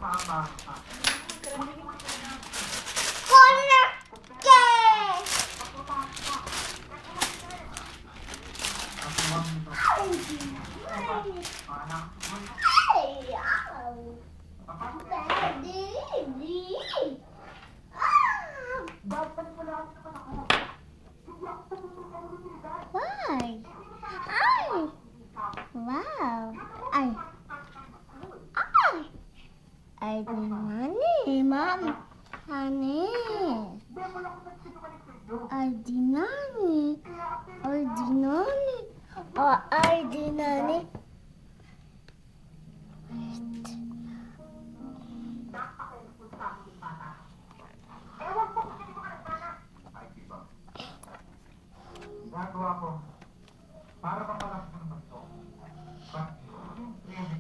Why? Ay! Wow! Ay! Ay! Ay, dinani, ma'am. Honey. Ay, dinani. Ay, dinani. Oh, ay, dinani.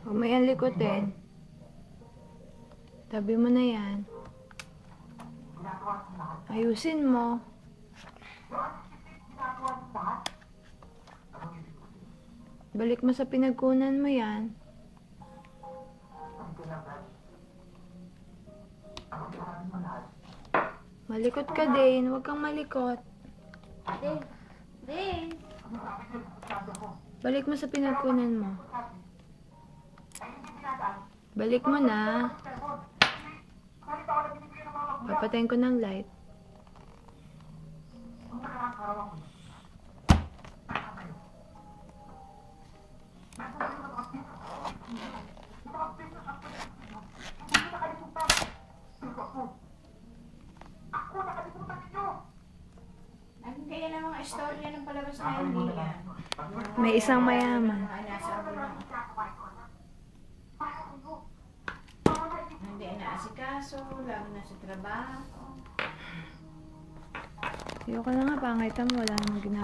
Huwag mo yan likutin. Tabi mo na yan. Ayusin mo. Balik mo sa pinagkunan mo yan. Malikot ka din. Huwag kang malikot. Balik mo sa pinagkunan mo. Balik mo na. Papatayin ko ng light. Kaya na mga istorya ng palabas na hindi yan. May isang mayaman. Hindi inaasikaso, lalo na sa trabaho. Ayoko na nga, pangitan mo. Wala namang ginagawa.